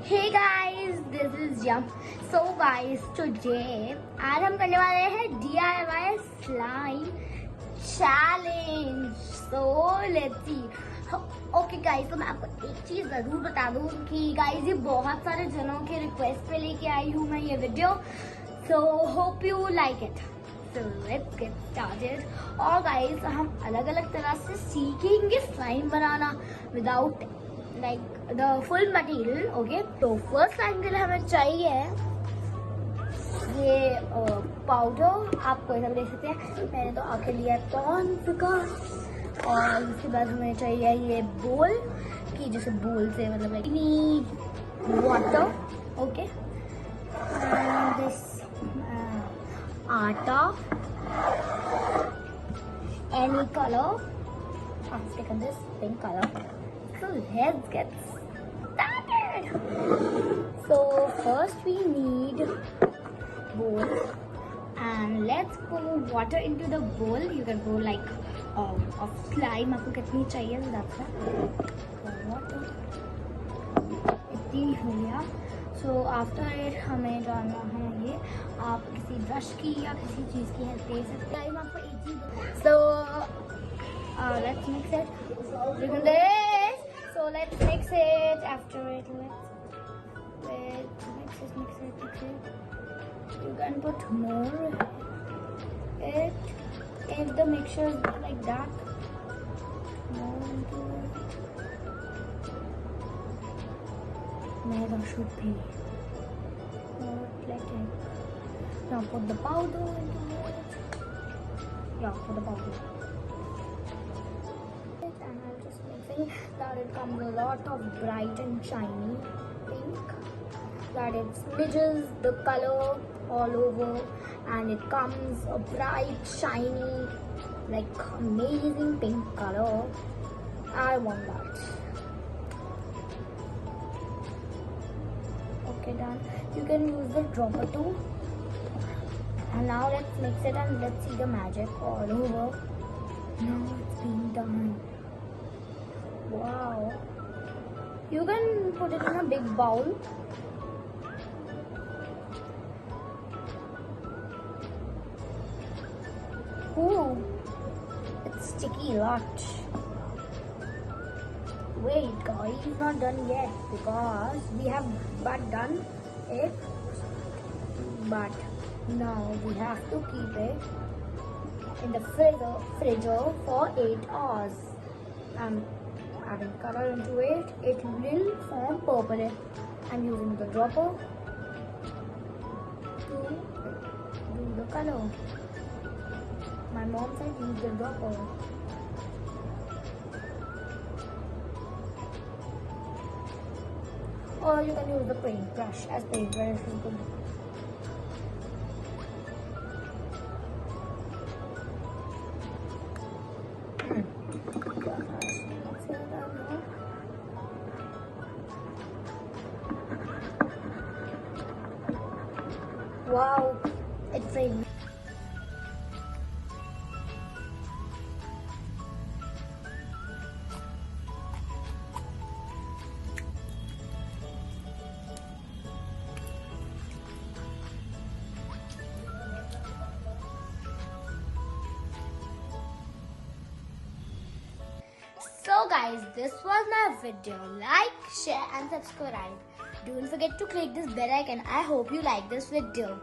Hey guys, this is Jiya. So guys, today आज हम करने वाले हैं DIY slime challenge. So let's see. Okay guys, तो मैं आपको एक चीज जरूर बता दूं कि guys ये बहुत सारे जनों के रिक्वेस्ट पे लेके आई हूँ मैं ये video. So hope you like it. So let's get started. और guys हम अलग अलग तरह से सीखेंगे slime banana without like the full material. Okay, तो first time के लिए हमें चाहिए ये पाउडर. आप कोई सा भी ले सकते हैं. मैंने तो आके लिया है पॉन्स का. और उसके बाद हमें चाहिए ये बोल की जैसे बोल से मतलब like need water. Okay, and this आटा, any color. I've taken this pink color. So let's get started. So first we need bowl and let's pour water into the bowl. You can pour like of slime. आपको कितनी चाहिए that's water. इतनी हो गया. So after it हमें डालना है ये. आप किसी ब्रश की या किसी चीज़ की हेल्प ले सकते हैं. आपको एक चीज़. So let's mix it. Look at this. So let's mix it. After it, let's mix it. You can put more. If the mixture is like that, more into it. Mega should be. Like it. Now put the powder into it. Yeah, put the powder. And I'll just mixing that it comes a lot of bright and shiny pink. That it smidges the color all over, and it comes a bright, shiny, like amazing pink color. I want that. Okay, done. You can use the dropper too. And now let's mix it and let's see the magic all over. Now it's being done. Wow. You can put it in a big bowl. Ooh, it's sticky a lot. Wait guys, it's not done yet because we have done it. But now we have to keep it in the freezer for 8 hours. I'm adding color into it. It will form purple. I'm using the dropper to do the color. My mom said use the dropper. Or you can use the paintbrush as paintbrush is good. Wow, it's raining. So guys, this was my video. Like, share and subscribe. Don't forget to click this bell icon. I hope you like this video.